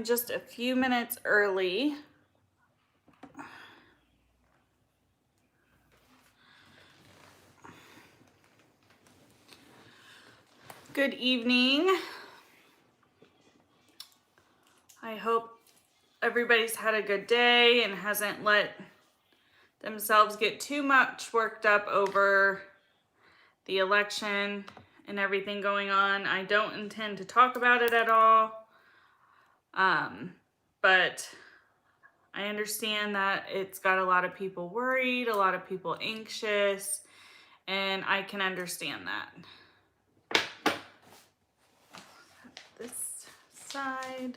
am just a few minutes early. Good evening. I hope everybody's had a good day and hasn't let themselves get too much worked up over the election and everything going on. I don't intend to talk about it at all. But I understand that it's got a lot of people worried, a lot of people anxious, and I can understand that. This side.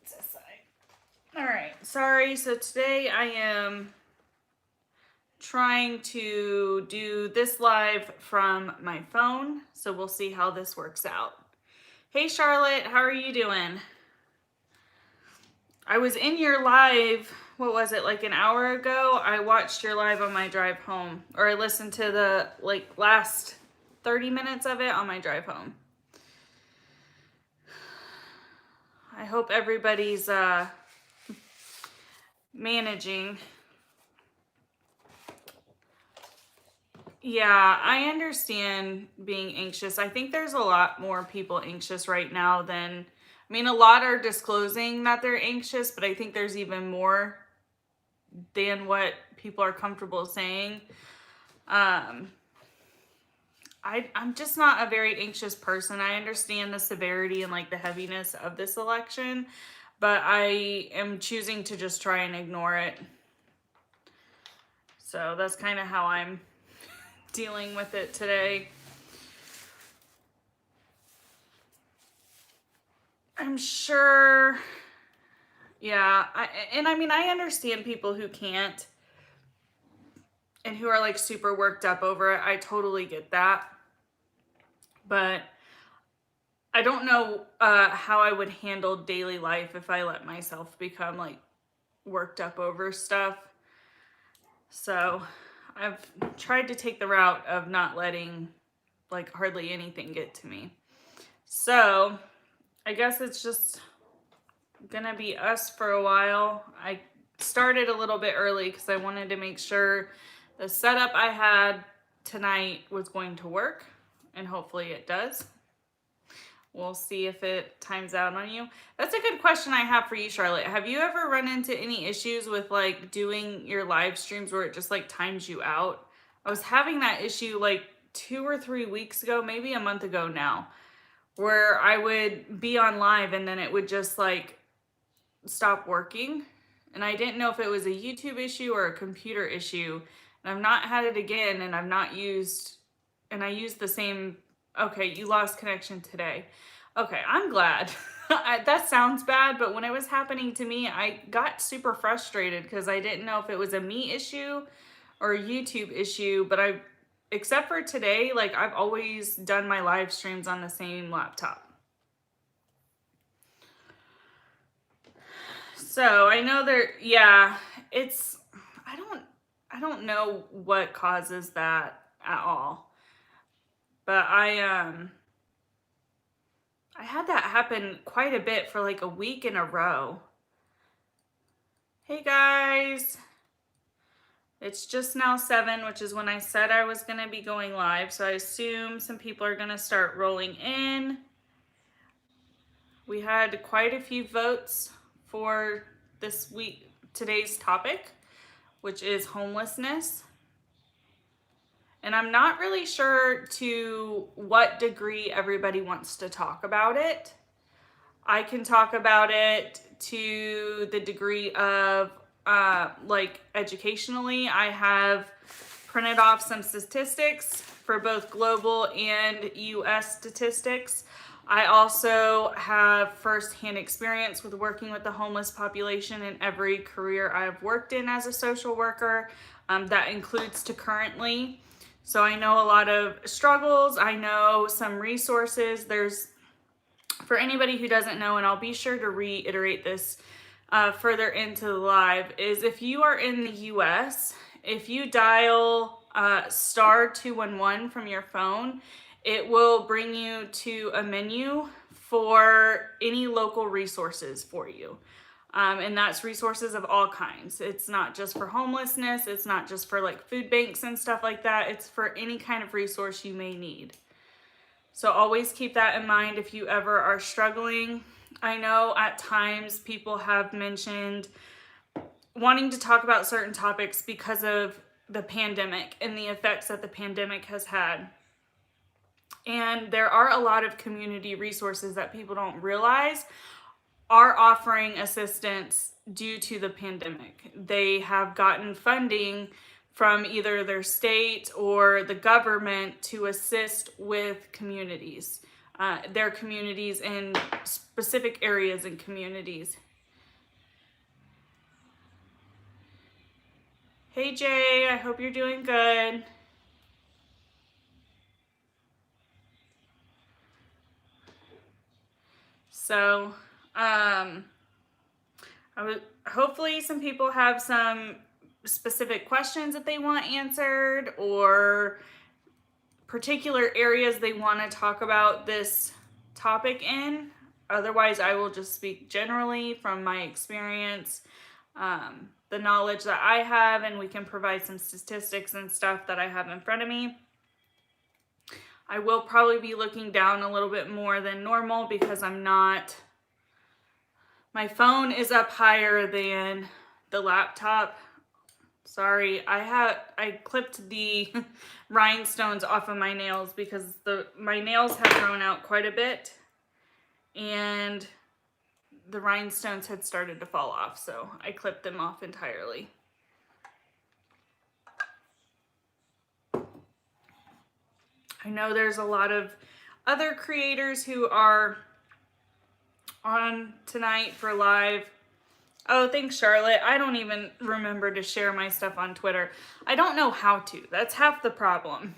This side. All right, sorry. So today I am trying to do this live from my phone, so we'll see how this works out. Hey Charlotte, how are you doing? I was in your live, what was it, like an hour ago? I watched your live on my drive home, or I listened to the last 30 minutes of it on my drive home. I hope everybody's managing. Yeah, I understand being anxious. I think there's a lot more people anxious right now than, a lot are disclosing that they're anxious, but I think there's even more than what people are comfortable saying. I'm just not a very anxious person. I understand the severity and the heaviness of this election, but I am choosing to just try and ignore it. So that's kind of how I'm dealing with it today. I'm sure, yeah, I understand people who can't and who are super worked up over it. I totally get that. But I don't know how I would handle daily life if I let myself become worked up over stuff. So I've tried to take the route of not letting hardly anything get to me. So I guess it's just gonna be us for a while. I started a little bit early because I wanted to make sure the setup I had tonight was going to work, and hopefully it does. We'll see if it times out on you. That's a good question I have for you, Charlotte. Have you ever run into any issues with doing your live streams where it just times you out? I was having that issue 2 or 3 weeks ago, maybe a month ago now, where I would be on live and then it would just stop working. And I didn't know if it was a YouTube issue or a computer issue. And I've not had it again, and I used the same. Okay, you lost connection today. Okay, I'm glad. That sounds bad, but when it was happening to me, I got super frustrated because I didn't know if it was a me issue or a YouTube issue. But except for today, I've always done my live streams on the same laptop. So I know I don't know what causes that at all. But I had that happen quite a bit for a week in a row. Hey guys. It's just now 7, which is when I said I was going to be going live. So I assume some people are going to start rolling in. We had quite a few votes for today's topic, which is homelessness. And I'm not really sure to what degree everybody wants to talk about it. I can talk about it to the degree of educationally. I have printed off some statistics for both global and US statistics. I also have firsthand experience with working with the homeless population in every career I've worked in as a social worker. That includes to currently. So I know a lot of struggles. I know some resources. For anybody who doesn't know, and I'll be sure to reiterate this further into the live, is if you are in the US, if you dial *211 from your phone, it will bring you to a menu for any local resources for you. And that's resources of all kinds. It's not just for homelessness. It's not just for like food banks and stuff like that. It's for any kind of resource you may need. So always keep that in mind if you ever are struggling. I know at times people have mentioned wanting to talk about certain topics because of the pandemic and the effects that the pandemic has had. And there are a lot of community resources that people don't realize are offering assistance due to the pandemic. They have gotten funding from either their state or the government to assist with communities, their communities in specific areas and communities. Hey Jay, I hope you're doing good. So, hopefully some people have some specific questions that they want answered or particular areas they want to talk about this topic in. Otherwise, I will just speak generally from my experience, the knowledge that I have, and we can provide some statistics and stuff that I have in front of me. I will probably be looking down a little bit more than normal because my phone is up higher than the laptop. Sorry, I clipped the rhinestones off of my nails because my nails have grown out quite a bit and the rhinestones had started to fall off, so I clipped them off entirely. I know there's a lot of other creators who are on tonight for live. Oh, thanks, Charlotte. I don't even remember to share my stuff on Twitter. I don't know how to. That's half the problem.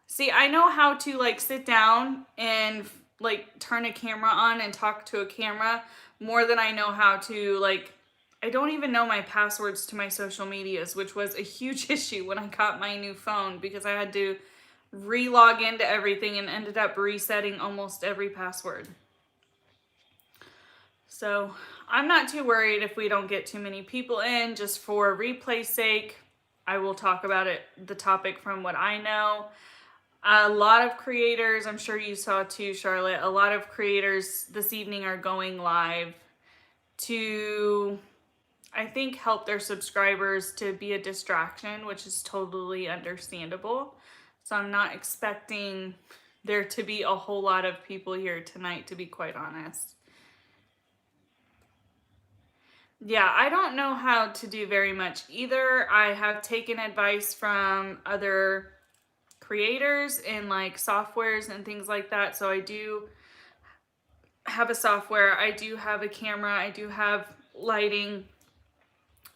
See, I know how to like sit down and like turn a camera on and talk to a camera more than I know how to like, I don't even know my passwords to my social medias, which was a huge issue when I got my new phone because I had to re-log into everything and ended up resetting almost every password. So I'm not too worried if we don't get too many people in. Just for replay's sake, I will talk about the topic from what I know. A lot of creators, I'm sure you saw too, Charlotte, a lot of creators this evening are going live to, I think, help their subscribers to be a distraction, which is totally understandable. So I'm not expecting there to be a whole lot of people here tonight, to be quite honest. Yeah, I don't know how to do very much either. I have taken advice from other creators in like softwares and things like that. So I do have a software, I do have a camera, I do have lighting.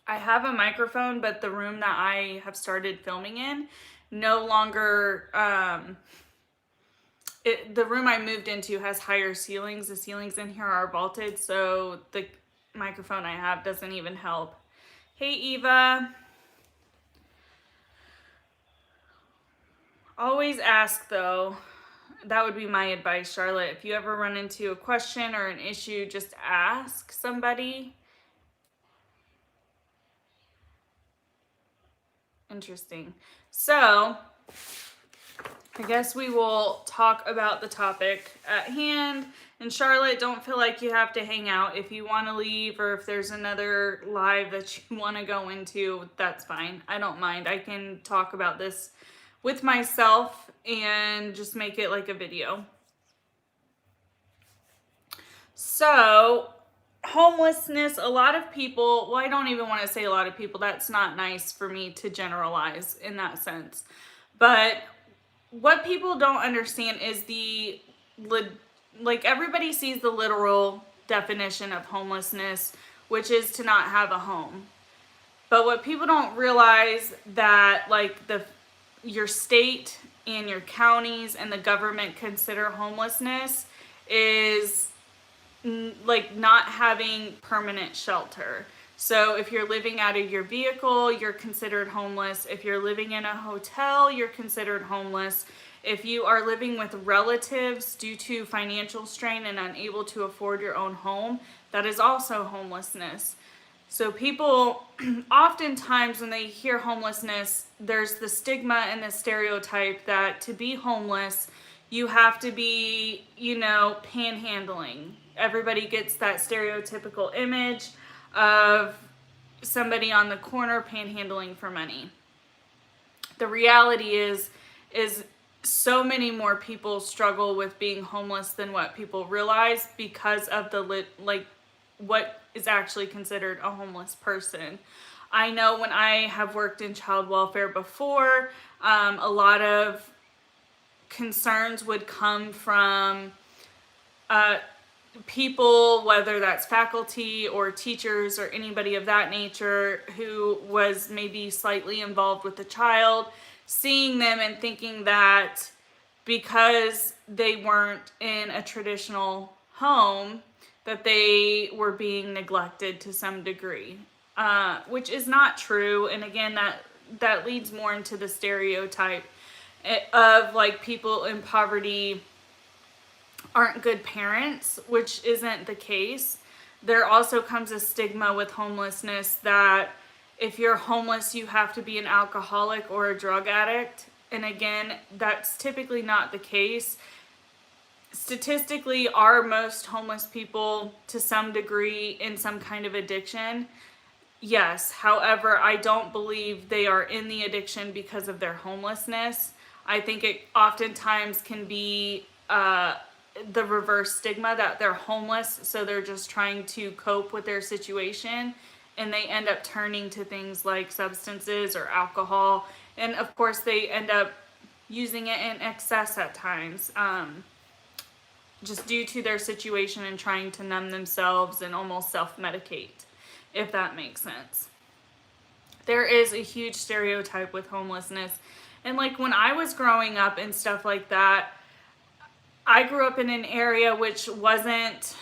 I have a microphone, but the room that I have started filming in no longer, the room I moved into has higher ceilings. The ceilings in here are vaulted, so the microphone I have doesn't even help. Hey, Eva. Always ask, though. That would be my advice, Charlotte. If you ever run into a question or an issue, just ask somebody. Interesting. So, I guess we will talk about the topic at hand. And Charlotte, don't feel like you have to hang out. If you want to leave or if there's another live that you want to go into, that's fine. I don't mind. I can talk about this with myself and just make it like a video. So, homelessness, a lot of people, well, I don't even want to say a lot of people. That's not nice for me to generalize in that sense. But what people don't understand is like everybody sees the literal definition of homelessness, which is to not have a home. But what people don't realize that like your state and your counties and the government consider homelessness is like not having permanent shelter. So if you're living out of your vehicle, you're considered homeless. If you're living in a hotel, you're considered homeless. If you are living with relatives due to financial strain and unable to afford your own home, that is also homelessness. So people, oftentimes when they hear homelessness, there's the stigma and the stereotype that to be homeless, you have to be, panhandling. Everybody gets that stereotypical image of somebody on the corner panhandling for money. The reality is so many more people struggle with being homeless than what people realize because of the what is actually considered a homeless person. I know when I have worked in child welfare before, a lot of concerns would come from people, whether that's faculty or teachers or anybody of that nature who was maybe slightly involved with the child, seeing them and thinking that because they weren't in a traditional home, that they were being neglected to some degree, which is not true. And again, that leads more into the stereotype of like people in poverty aren't good parents, which isn't the case. There also comes a stigma with homelessness that if you're homeless, you have to be an alcoholic or a drug addict. And again, that's typically not the case. Statistically, are most homeless people to some degree in some kind of addiction? Yes. However, I don't believe they are in the addiction because of their homelessness. I think it oftentimes can be the reverse stigma that they're homeless, so they're just trying to cope with their situation, and they end up turning to things like substances or alcohol, and of course they end up using it in excess at times, just due to their situation and trying to numb themselves and almost self-medicate, if that makes sense. There is a huge stereotype with homelessness, and like when I was growing up and stuff like that, I grew up in an area which wasn't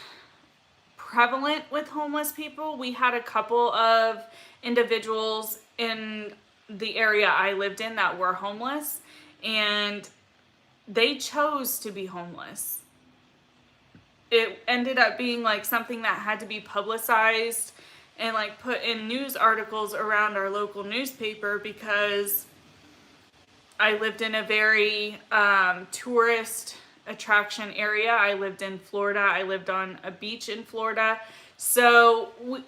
prevalent with homeless people. We had a couple of individuals in the area I lived in that were homeless, and they chose to be homeless. It ended up being like something that had to be publicized and like put in news articles around our local newspaper because I lived in a very tourist attraction area. I lived in Florida. I lived on a beach in Florida. So, we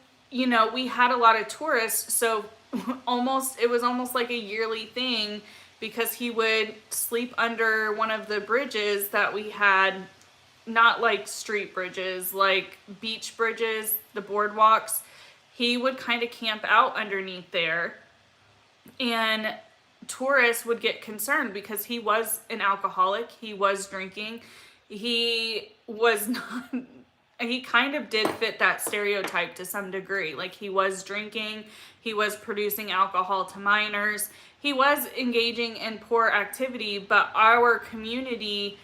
had a lot of tourists. So it was almost like a yearly thing because he would sleep under one of the bridges that we had, not like street bridges, like beach bridges, the boardwalks. He would kind of camp out underneath there, and tourists would get concerned because he was an alcoholic. He was drinking. He was not, he kind of did fit that stereotype to some degree. Like he was drinking, he was producing alcohol to minors, he was engaging in poor activity, but our community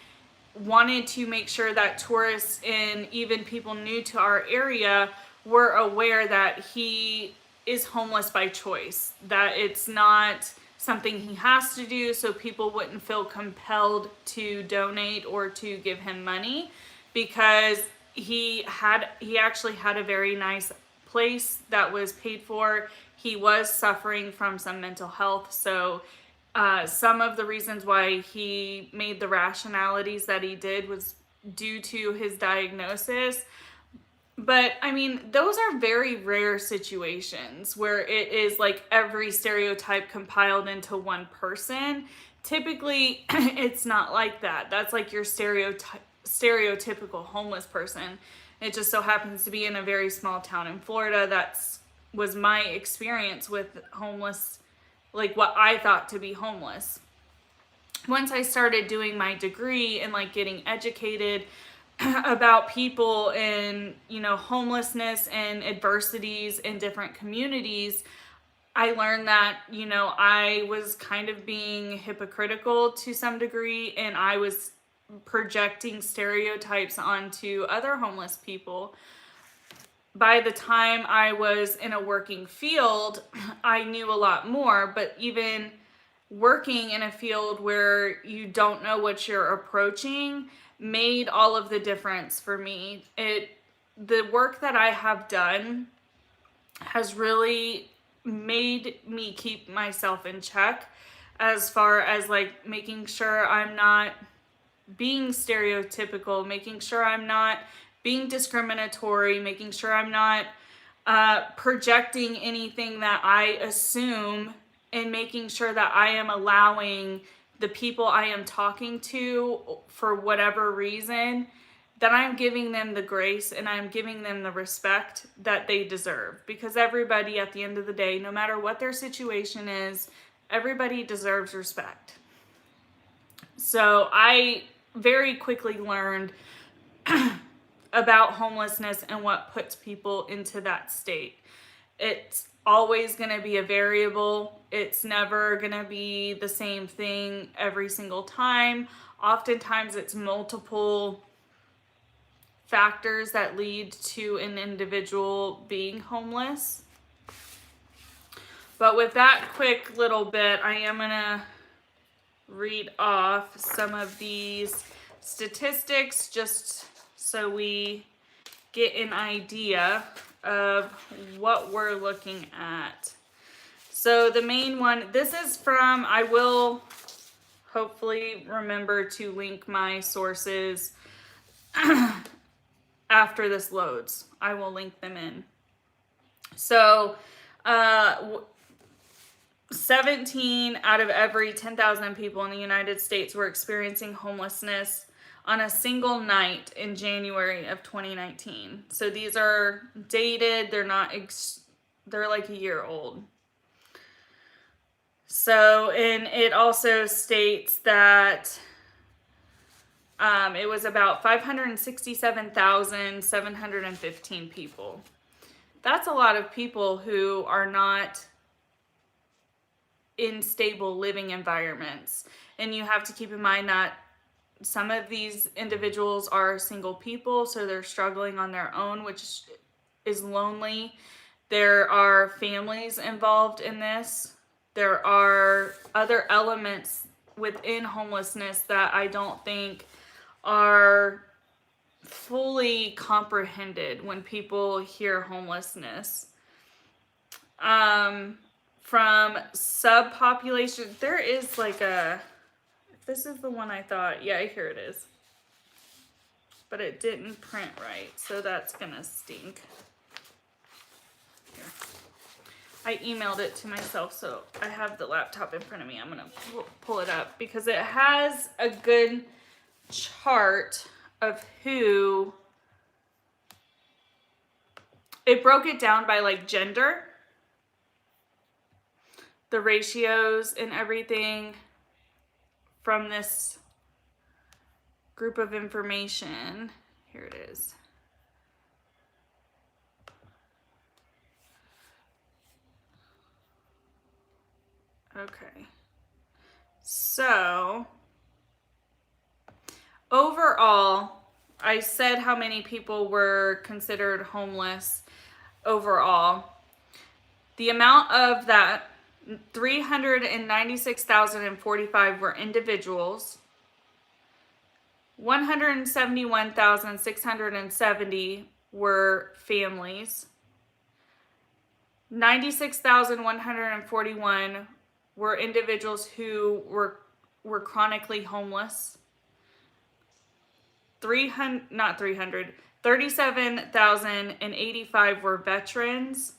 wanted to make sure that tourists and even people new to our area were aware that he is homeless by choice, that it's not something he has to do, so people wouldn't feel compelled to donate or to give him money, because he actually had a very nice place that was paid for. He was suffering from some mental health, so some of the reasons why he made the rationalities that he did was due to his diagnosis. But I mean, those are very rare situations where it is like every stereotype compiled into one person. Typically, it's not like that. That's like your stereotypical homeless person. It just so happens to be in a very small town in Florida. Was my experience with homeless, like what I thought to be homeless. Once I started doing my degree and like getting educated about people in, homelessness and adversities in different communities, I learned that, I was kind of being hypocritical to some degree, and I was projecting stereotypes onto other homeless people. By the time I was in a working field, I knew a lot more, but even working in a field where you don't know what you're approaching made all of the difference for me. The work that I have done has really made me keep myself in check, as far as like making sure I'm not being stereotypical, making sure I'm not being discriminatory, making sure I'm not projecting anything that I assume, and making sure that I am allowing the people I am talking to, for whatever reason, that I'm giving them the grace and I'm giving them the respect that they deserve. Because everybody, at the end of the day, no matter what their situation is, everybody deserves respect. So I very quickly learned about homelessness and what puts people into that state. It's always going to be a variable. It's never going to be the same thing every single time. Oftentimes it's multiple factors that lead to an individual being homeless. But with that quick little bit, I am going to read off some of these statistics just so we get an idea of what we're looking at. So the main one, this is from, I will hopefully remember to link my sources after this loads. I will link them in. So 17 out of every 10,000 people in the United States were experiencing homelessness on a single night in January of 2019. So these are dated, they're not, they're like a year old. So, and it also states that it was about 567,715 people. That's a lot of people who are not in stable living environments. And you have to keep in mind that some of these individuals are single people, so they're struggling on their own, which is lonely. There are families involved in this. There are other elements within homelessness that I don't think are fully comprehended when people hear homelessness. From subpopulation, there is like a, this is the one I thought, yeah, here it is. But it didn't print right, so that's gonna stink. Here. I emailed it to myself, so I have the laptop in front of me. I'm gonna pull it up because it has a good chart of who, it broke it down by like gender, the ratios and everything from this group of information. Here it is. Okay. So, overall, I said how many people were considered homeless overall. The amount of that, 396,045 were individuals. 171,670 were families. 96,141 were individuals who were chronically homeless. 37,085 were veterans.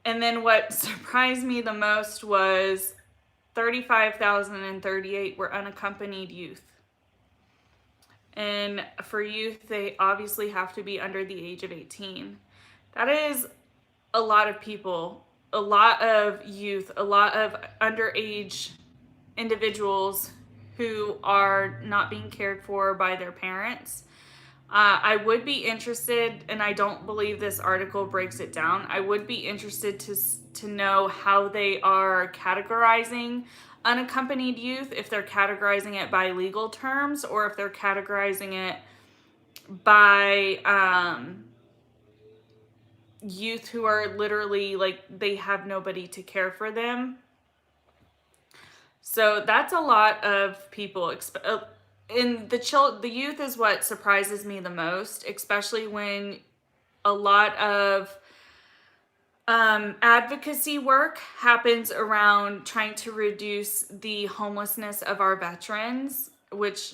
And then what surprised me the most was 35,038 were unaccompanied youth. And for youth, they obviously have to be under the age of 18. That is a lot of people, a lot of youth, a lot of underage individuals who are not being cared for by their parents. I would be interested, and I don't believe this article breaks it down, I would be interested to know how they are categorizing unaccompanied youth, if they're categorizing it by legal terms or if they're categorizing it by youth who are literally like they have nobody to care for them. So that's a lot of people. And the youth is what surprises me the most, especially when a lot of advocacy work happens around trying to reduce the homelessness of our veterans, which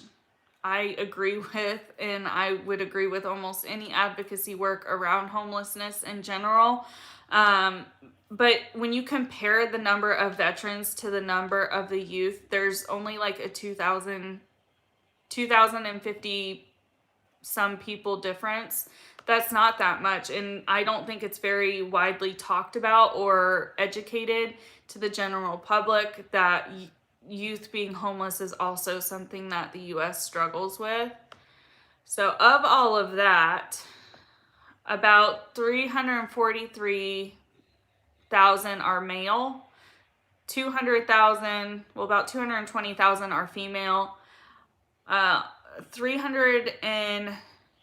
I agree with, and I would agree with almost any advocacy work around homelessness in general. Um, but when you compare the number of veterans to the number of the youth, there's only like a 2,050 some people difference. That's not that much. And I don't think it's very widely talked about or educated to the general public that youth being homeless is also something that the US struggles with. So, of all of that, about 343,000 are male, 200,000, well, about 220,000 are female, 300 and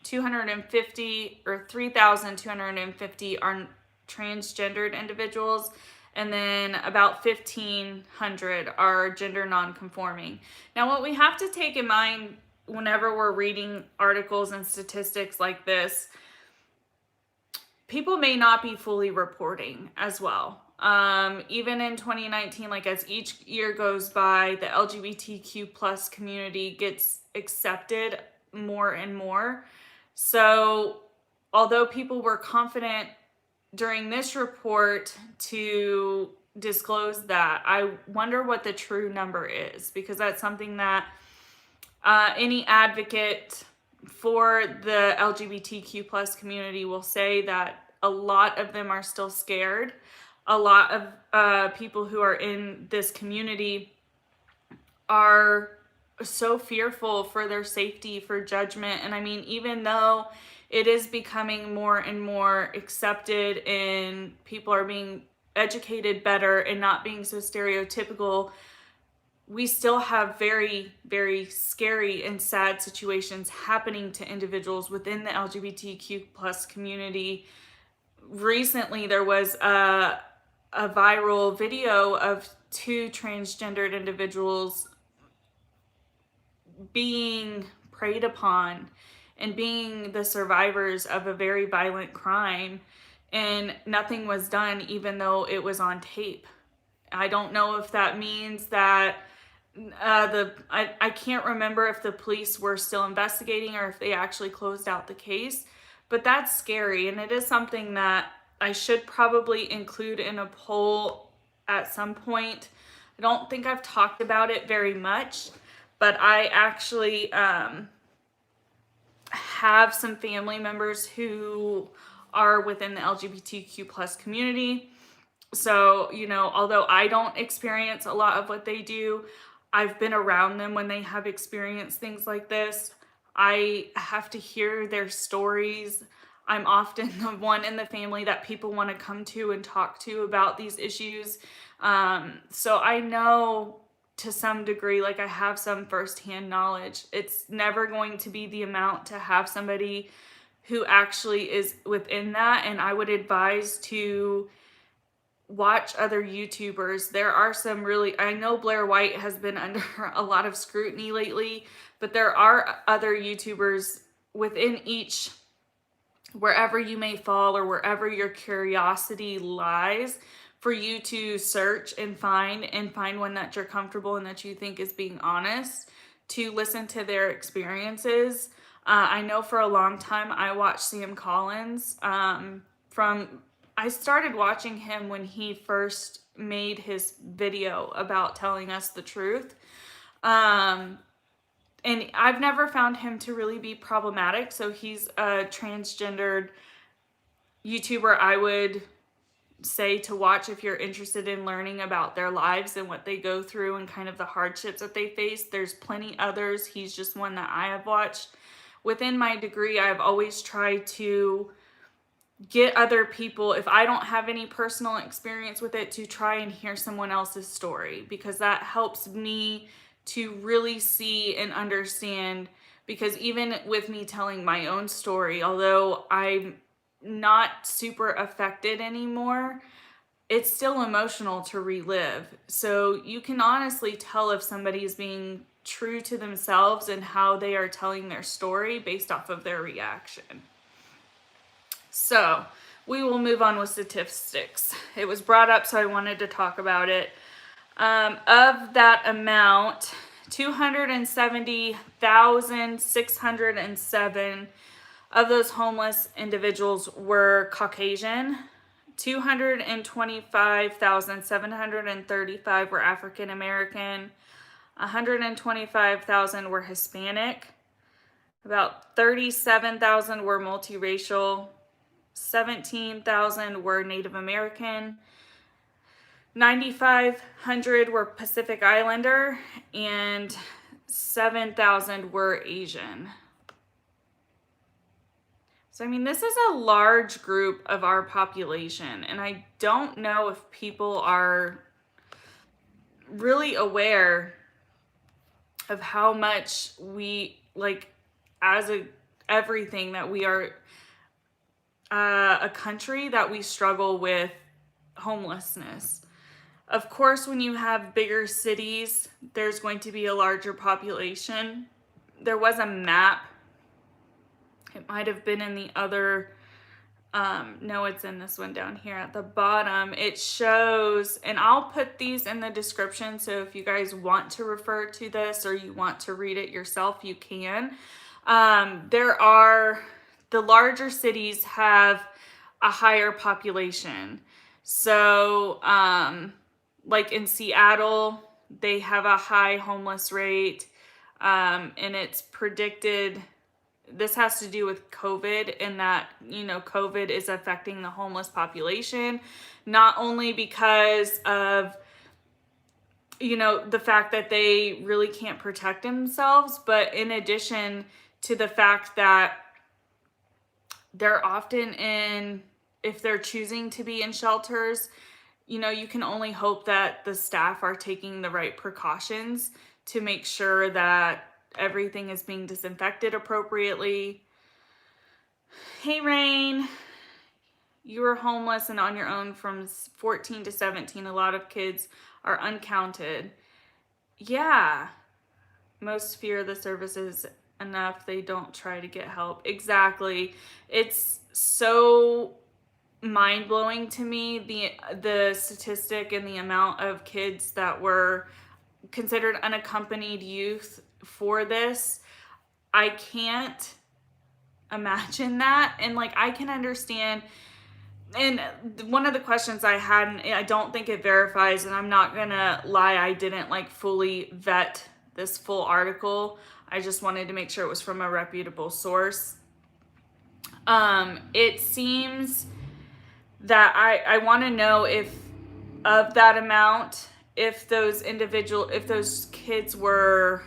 250 or 3,250 are transgendered individuals, and then about 1,500 are gender nonconforming. Now, what we have to take in mind whenever we're reading articles and statistics like this, people may not be fully reporting as well. Even in 2019, like as each year goes by, the LGBTQ plus community gets accepted more and more. So although people were confident during this report to disclose that, I wonder what the true number is, because that's something that any advocate for the LGBTQ plus community will say, that a lot of them are still scared. A lot of people who are in this community are so fearful for their safety, for judgment. And I mean, even though it is becoming more and more accepted and people are being educated better and not being so stereotypical, we still have very, very scary and sad situations happening to individuals within the LGBTQ plus community. Recently, there was a viral video of two transgendered individuals being preyed upon and being the survivors of a very violent crime, and nothing was done, even though it was on tape. I don't know if that means that I can't remember if the police were still investigating or if they actually closed out the case, but that's scary, and it is something that I should probably include in a poll at some point. I don't think I've talked about it very much, but I actually have some family members who are within the LGBTQ plus community. So, you know, although I don't experience a lot of what they do, I've been around them when they have experienced things like this. I have to hear their stories. I'm often the one in the family that people want to come to and talk to about these issues. So I know to some degree, like I have some firsthand knowledge. It's never going to be the amount to have somebody who actually is within that. And I would advise to watch other YouTubers. There are some really, I know Blair White has been under a lot of scrutiny lately, but there are other YouTubers within each, wherever you may fall or wherever your curiosity lies, for you to search and find one that you're comfortable and that you think is being honest, to listen to their experiences. I know for a long time I watched Sam Collins I started watching him when he first made his video about telling us the truth. And I've never found him to really be problematic. So he's a transgendered YouTuber I would say to watch if you're interested in learning about their lives and what they go through and kind of the hardships that they face. There's plenty others. He's just one that I have watched. Within my degree, I've always tried to get other people, if I don't have any personal experience with it, to try and hear someone else's story, because that helps me to really see and understand. Because even with me telling my own story, although I'm not super affected anymore, it's still emotional to relive. So you can honestly tell if somebody is being true to themselves and how they are telling their story based off of their reaction. So we will move on with statistics. It was brought up, so I wanted to talk about it. Of that amount, 270,607 of those homeless individuals were Caucasian. 225,735 were African American. 125,000 were Hispanic. About 37,000 were multiracial. 17,000 were Native American. 9,500 were Pacific Islander, and 7,000 were Asian. So, I mean, this is a large group of our population, and I don't know if people are really aware of how much we, like, as everything, that we are a country that we struggle with homelessness. Of course, when you have bigger cities, there's going to be a larger population. There was a map. It might have been in the other, no, it's in this one down here at the bottom. It shows, and I'll put these in the description, so if you guys want to refer to this or you want to read it yourself, you can. The larger cities have a higher population. So, like in Seattle, they have a high homeless rate, and it's predicted. This has to do with COVID, and that, COVID is affecting the homeless population, not only because of, the fact that they really can't protect themselves, but in addition to the fact that they're often if they're choosing to be in shelters, you can only hope that the staff are taking the right precautions to make sure that everything is being disinfected appropriately. Hey, Rain, you were homeless and on your own from 14 to 17. A lot of kids are uncounted. Yeah, most fear the services enough. They don't try to get help. Exactly. It's so mind-blowing to me, the statistic and the amount of kids that were considered unaccompanied youth for this. I can't imagine that. And I can understand. And one of the questions I had, and I don't think it verifies, and I'm not gonna lie, I didn't fully vet this full article. I just wanted to make sure it was from a reputable source. It seems that I want to know if of that amount, if those kids were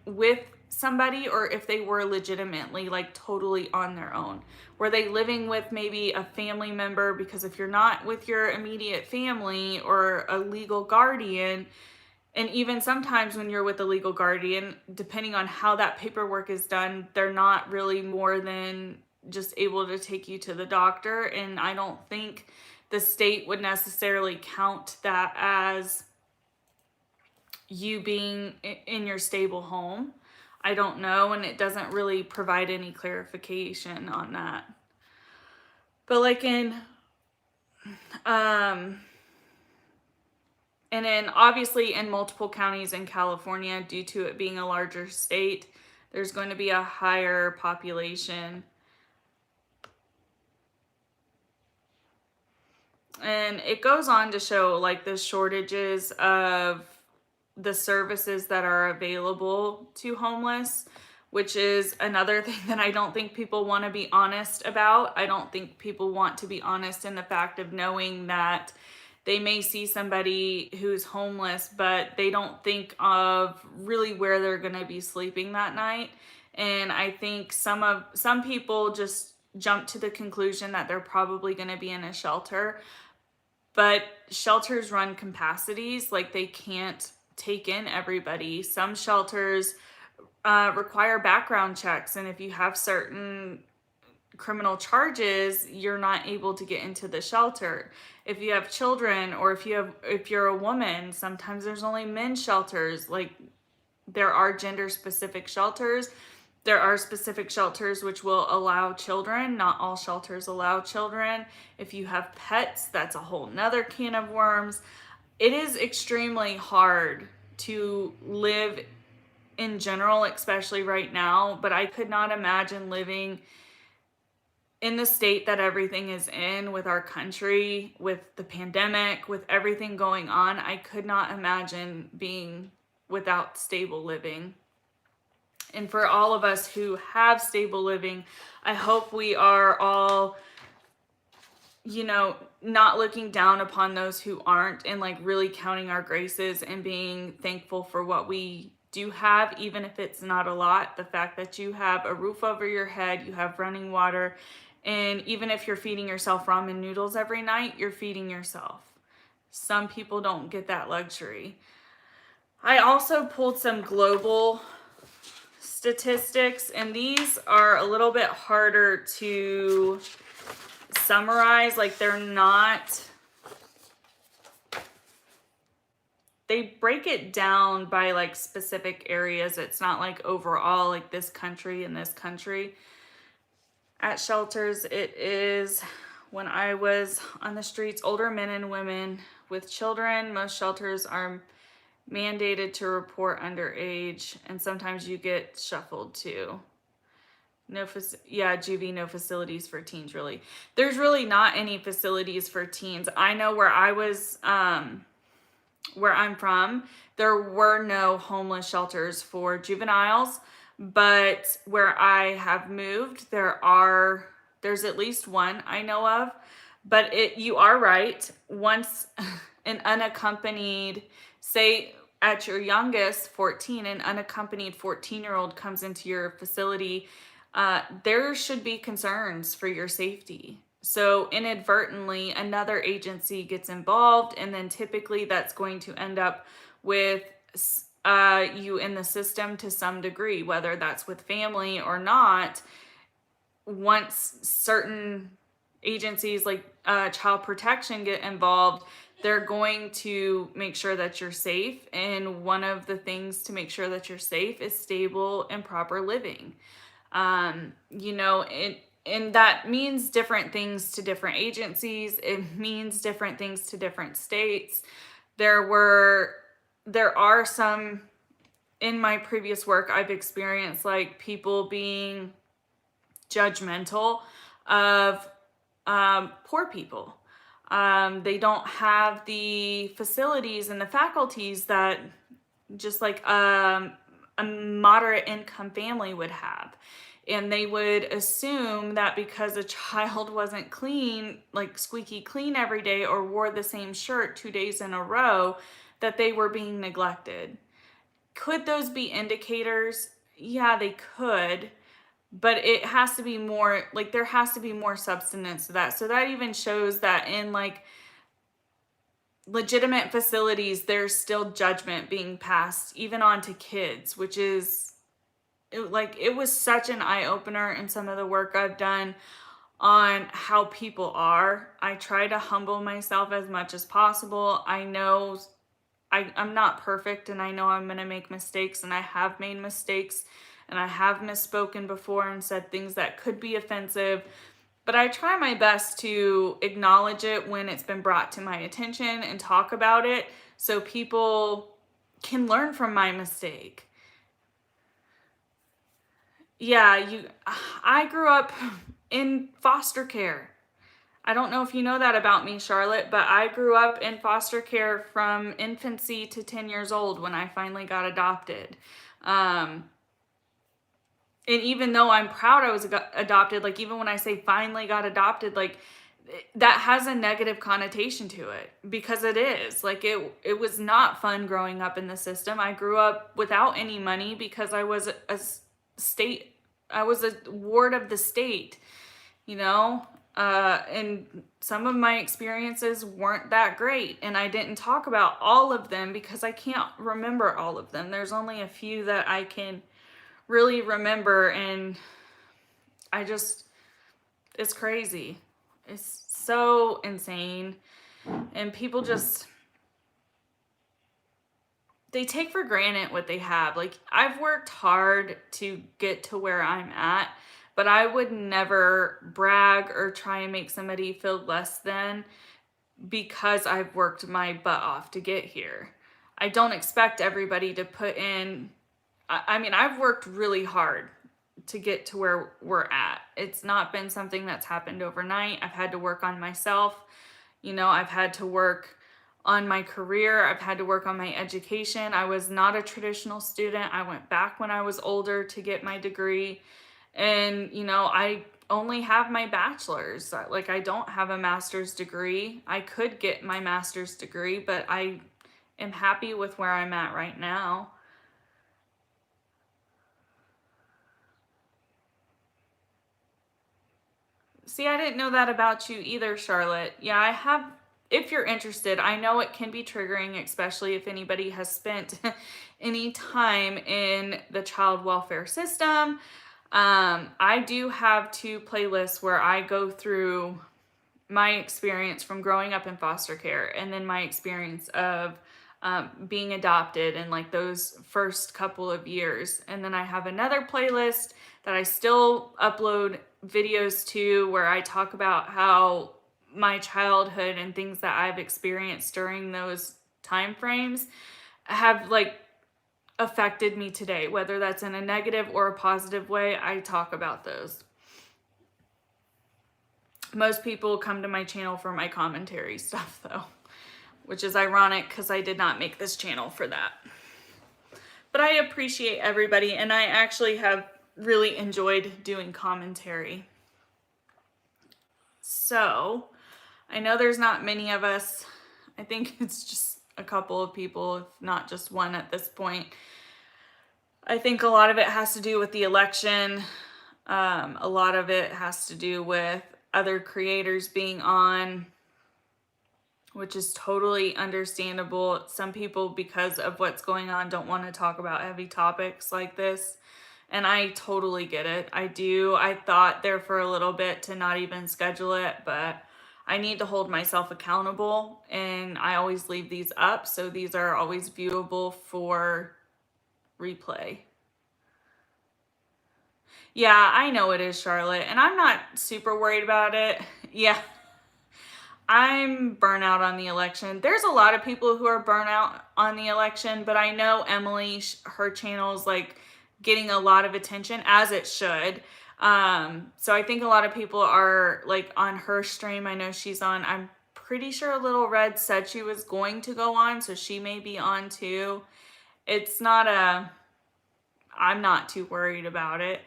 with somebody, or if they were legitimately totally on their own. Were they living with maybe a family member? Because if you're not with your immediate family or a legal guardian, and even sometimes when you're with a legal guardian, depending on how that paperwork is done, they're not really more than just able to take you to the doctor. And I don't think the state would necessarily count that as you being in your stable home. I don't know, and it doesn't really provide any clarification on that. But and then obviously in multiple counties in California, due to it being a larger state, there's going to be a higher population. And it goes on to show the shortages of the services that are available to homeless, which is another thing that I don't think people want to be honest about. I don't think people want to be honest in the fact of knowing that they may see somebody who's homeless, but they don't think of really where they're going to be sleeping that night. And I think some people just jump to the conclusion that they're probably going to be in a shelter. But shelters run capacities, they can't take in everybody. Some shelters require background checks, and if you have certain criminal charges, you're not able to get into the shelter. If you have children, or if you're a woman, sometimes there's only men's shelters. Like, there are gender specific shelters. There are specific shelters which will allow children. Not all shelters allow children. If you have pets, that's a whole nother can of worms. It is extremely hard to live in general, especially right now, but I could not imagine living in the state that everything is in with our country, with the pandemic, with everything going on. I could not imagine being without stable living. And for all of us who have stable living, I hope we are all, not looking down upon those who aren't, and like really counting our graces and being thankful for what we do have, even if it's not a lot. The fact that you have a roof over your head, you have running water, and even if you're feeding yourself ramen noodles every night, you're feeding yourself. Some people don't get that luxury. I also pulled some global statistics, and these are a little bit harder to summarize. Like, they break it down by like specific areas. It's not like overall, like this country and this country. At shelters, it is, when I was on the streets, older men and women with children. Most shelters are mandated to report underage, and sometimes you get shuffled too. Juvie, no facilities for teens, really. There's really not any facilities for teens. I know where I was, where I'm from, there were no homeless shelters for juveniles, but where I have moved, there's at least one I know of. But you are right. Once an unaccompanied, say at your youngest, 14, an unaccompanied 14-year-old comes into your facility, there should be concerns for your safety. So inadvertently, another agency gets involved, and then typically that's going to end up with you in the system to some degree, whether that's with family or not. Once certain agencies like child protection get involved, they're going to make sure that you're safe. And one of the things to make sure that you're safe is stable and proper living. And that means different things to different agencies. It means different things to different states. There are some, in my previous work, I've experienced like people being judgmental of poor people. They don't have the facilities and the faculties that just like a moderate income family would have. And they would assume that because a child wasn't clean, like squeaky clean every day, or wore the same shirt 2 days in a row, that they were being neglected. Could those be indicators? Yeah, they could. But it has to be more, like there has to be more substance to that. So that even shows that in like legitimate facilities, there's still judgment being passed even on to kids, which is it was such an eye-opener in some of the work I've done on how people are. I try to humble myself as much as possible. I know I'm not perfect, and I know I'm going to make mistakes, and I have made mistakes, and I have misspoken before and said things that could be offensive, but I try my best to acknowledge it when it's been brought to my attention and talk about it so people can learn from my mistake. I grew up in foster care. I don't know if you know that about me, Charlotte, but I grew up in foster care from infancy to 10 years old when I finally got adopted. And even though I'm proud I was adopted, like even when I say finally got adopted, like that has a negative connotation to it, because it is. Like it was not fun growing up in the system. I grew up without any money because I was I was a ward of the state, and some of my experiences weren't that great, and I didn't talk about all of them because I can't remember all of them. There's only a few that I can really remember, and it's crazy. It's so insane. And people just, they take for granted what they have. Like, I've worked hard to get to where I'm at, but I would never brag or try and make somebody feel less than because I've worked my butt off to get here. I don't expect everybody to put in, I mean, I've worked really hard to get to where we're at. It's not been something that's happened overnight. I've had to work on myself. You know, I've had to work on my career. I've had to work on my education. I was not a traditional student. I went back when I was older to get my degree. And, you know, I only have my bachelor's. Like, I don't have a master's degree. I could get my master's degree, but I am happy with where I'm at right now. See, I didn't know that about you either, Charlotte. Yeah, I have, if you're interested, I know it can be triggering, especially if anybody has spent any time in the child welfare system. I do have 2 playlists where I go through my experience from growing up in foster care and then my experience of being adopted and like those first couple of years. And then I have another playlist that I still upload videos to where I talk about how my childhood and things that I've experienced during those time frames have like affected me today, whether that's in a negative or a positive way. I talk about those. Most people come to my channel for my commentary stuff though, which is ironic because I did not make this channel for that. But I appreciate everybody, and I actually have really enjoyed doing commentary. So, I know there's not many of us. I think it's just a couple of people, if not just one at this point. I think a lot of it has to do with the election. A lot of it has to do with other creators being on, which is totally understandable. Some people, because of what's going on, don't want to talk about heavy topics like this. And I totally get it. I do. I thought there for a little bit to not even schedule it, but I need to hold myself accountable. And I always leave these up. So these are always viewable for replay. Yeah, I know it is, Charlotte. And I'm not super worried about it. Yeah. I'm burnout on the election. There's a lot of people who are burnout on the election, but I know Emily, her channel's like getting a lot of attention, as it should. So I think a lot of people are like on her stream. I know she's on. I'm pretty sure Little Red said she was going to go on, so she may be on too. It's not I'm not too worried about it.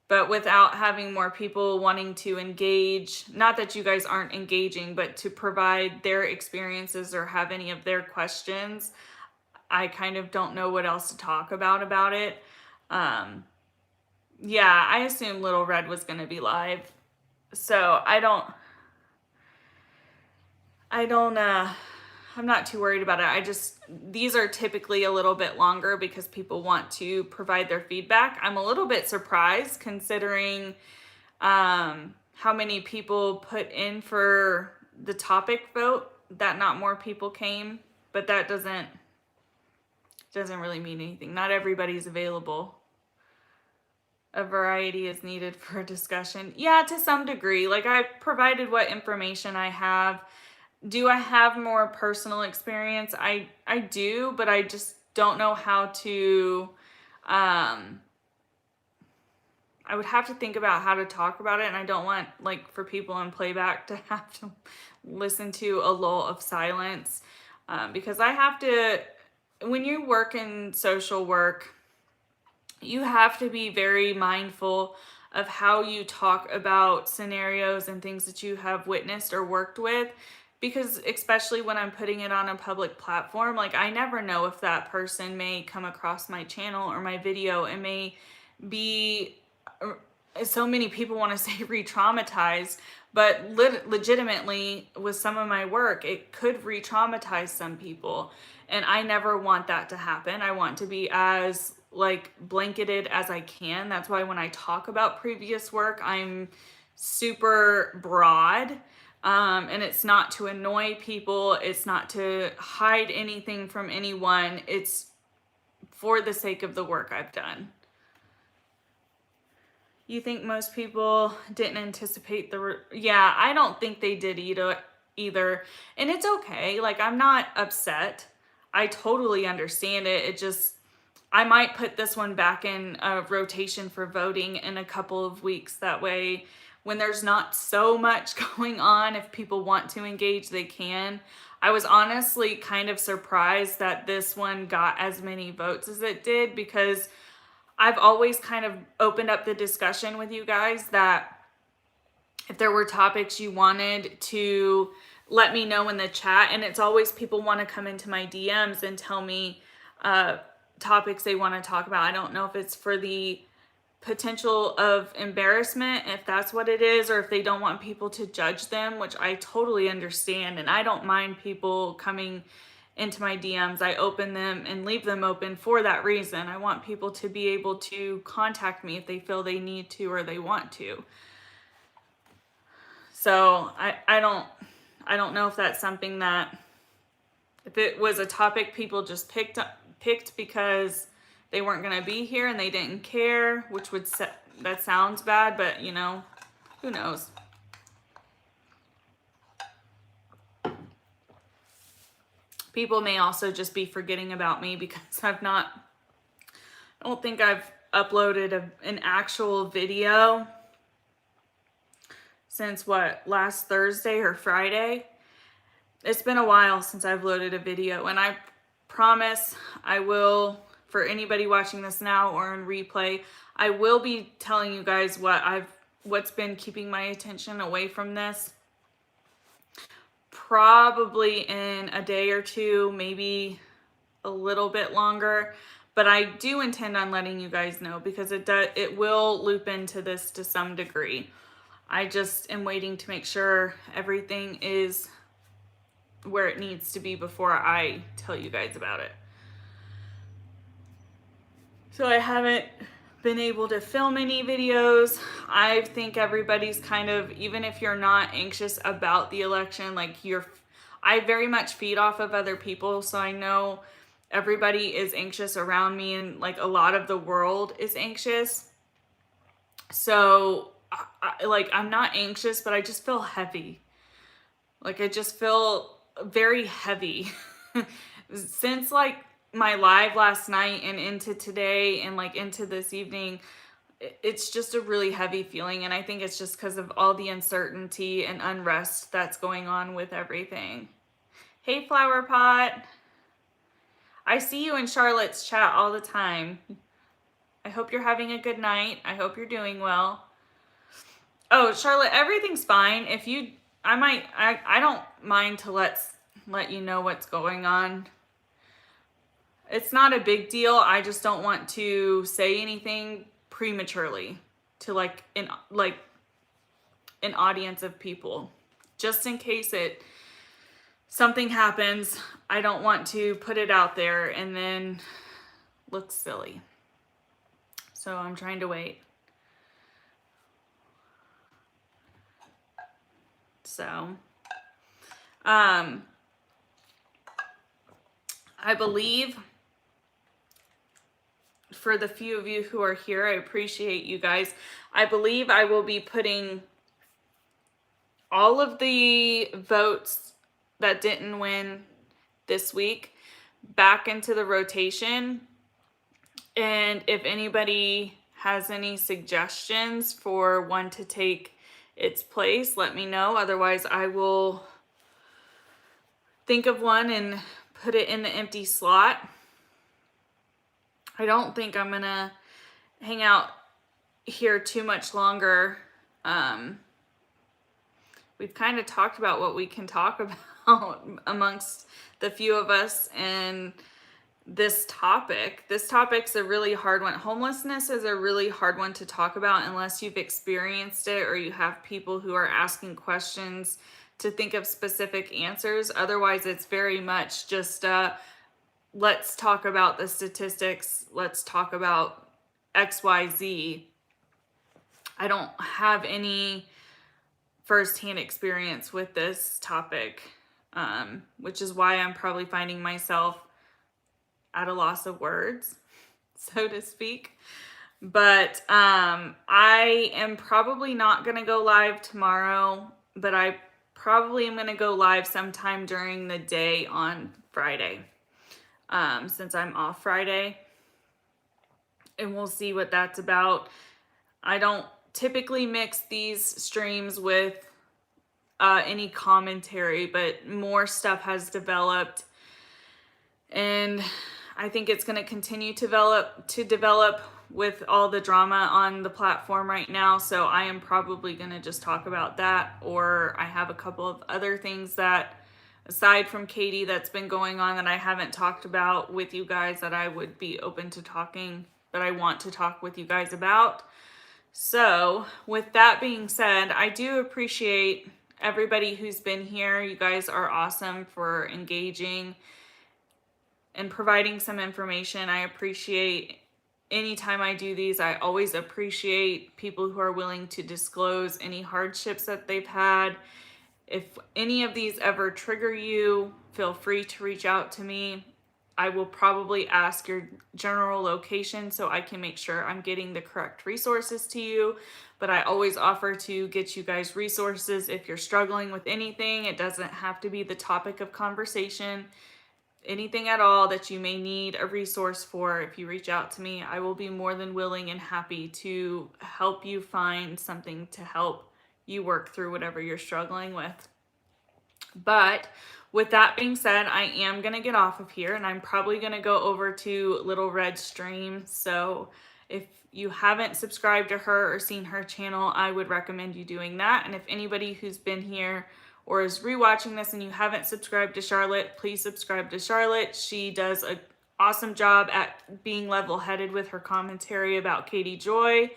But without having more people wanting to engage, not that you guys aren't engaging, but to provide their experiences or have any of their questions, I kind of don't know what else to talk about it. Yeah, I assumed Little Red was going to be live. So I'm not too worried about it. These are typically a little bit longer because people want to provide their feedback. I'm a little bit surprised considering how many people put in for the topic vote that not more people came, but that doesn't really mean anything. Not everybody's available. A variety is needed for a discussion. Yeah, to some degree. Like, I provided what information I have. Do I have more personal experience? I do, but I just don't know how to, I would have to think about how to talk about it, and I don't want, like, for people in playback to have to listen to a lull of silence, because I have to, when you work in social work, you have to be very mindful of how you talk about scenarios and things that you have witnessed or worked with. Because especially when I'm putting it on a public platform, like, I never know if that person may come across my channel or my video and may be, so many people want to say re-traumatized, but legitimately with some of my work, it could re-traumatize some people. And I never want that to happen. I want to be as like blanketed as I can. That's why when I talk about previous work, I'm super broad. And it's not to annoy people. It's not to hide anything from anyone. It's for the sake of the work I've done. You think most people didn't anticipate yeah, I don't think they did either. And it's okay. Like, I'm not upset. I totally understand it. It just, I might put this one back in a rotation for voting in a couple of weeks. That way, when there's not so much going on, if people want to engage, they can. I was honestly kind of surprised that this one got as many votes as it did, because I've always kind of opened up the discussion with you guys that if there were topics you wanted to let me know in the chat, and it's always people want to come into my DMs and tell me topics they want to talk about. I don't know if it's for the potential of embarrassment, if that's what it is, or if they don't want people to judge them, which I totally understand. And I don't mind people coming into my DMs. I open them and leave them open for that reason. I want people to be able to contact me if they feel they need to or they want to. So I don't know if that's something that, if it was a topic people just picked because they weren't going to be here and they didn't care, which would that sounds bad, but you know, who knows? People may also just be forgetting about me because I don't think I've uploaded an actual video since last Thursday or Friday. It's been a while since I've loaded a video, and I promise I will, for anybody watching this now or in replay, I will be telling you guys what's been keeping my attention away from this. Probably in a day or two, maybe a little bit longer, but I do intend on letting you guys know, because it will loop into this to some degree. I just am waiting to make sure everything is where it needs to be before I tell you guys about it. So I haven't been able to film any videos. I think everybody's kind of, even if you're not anxious about the election, like I very much feed off of other people. So I know everybody is anxious around me, and like a lot of the world is anxious. So I'm not anxious, but I just feel heavy. Like I just feel very heavy since like my live last night and into today and like into this evening. It's just a really heavy feeling, and I think it's just because of all the uncertainty and unrest that's going on with everything. Hey, Flower Pot. I see you in Charlotte's chat all the time. I hope you're having a good night. I hope you're doing well. Oh, Charlotte, everything's fine. I don't mind to let you know what's going on. It's not a big deal. I just don't want to say anything prematurely to an audience of people, just in case something happens. I don't want to put it out there and then look silly. So I'm trying to wait. So, I believe for the few of you who are here, I appreciate you guys. I believe I will be putting all of the votes that didn't win this week back into the rotation. And if anybody has any suggestions for one to take its place, let me know. Otherwise, I will think of one and put it in the empty slot. I don't think I'm gonna hang out here too much longer. We've kind of talked about what we can talk about amongst the few of us, and this topic's a really hard one. Homelessness is a really hard one to talk about unless you've experienced it or you have people who are asking questions to think of specific answers. Otherwise, it's very much just let's talk about the statistics, let's talk about XYZ. I don't have any firsthand experience with this topic, which is why I'm probably finding myself at a loss of words, so to speak. But I am probably not going to go live tomorrow, but I probably am going to go live sometime during the day on Friday, since I'm off Friday. And we'll see what that's about. I don't typically mix these streams with any commentary, but more stuff has developed, and I think it's going to continue to develop with all the drama on the platform right now. So I am probably going to just talk about that, or I have a couple of other things that, aside from Katie, that's been going on that I haven't talked about with you guys that I would be open to talking, that I want to talk with you guys about. So with that being said, I do appreciate everybody who's been here. You guys are awesome for engaging and providing some information. I appreciate anytime I do these. I always appreciate people who are willing to disclose any hardships that they've had. If any of these ever trigger you, feel free to reach out to me. I will probably ask your general location so I can make sure I'm getting the correct resources to you. But I always offer to get you guys resources if you're struggling with anything. It doesn't have to be the topic of conversation. Anything at all that you may need a resource for, if you reach out to me, I will be more than willing and happy to help you find something to help you work through whatever you're struggling with. But with that being said, I am going to get off of here, and I'm probably going to go over to Little Red Stream. So if you haven't subscribed to her or seen her channel, I would recommend you doing that. And if anybody who's been here or is rewatching this and you haven't subscribed to Charlotte, please subscribe to Charlotte. She does an awesome job at being level-headed with her commentary about Katie Joy.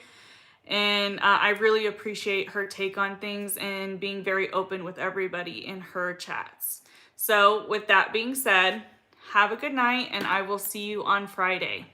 And I really appreciate her take on things and being very open with everybody in her chats. So with that being said, have a good night, and I will see you on Friday.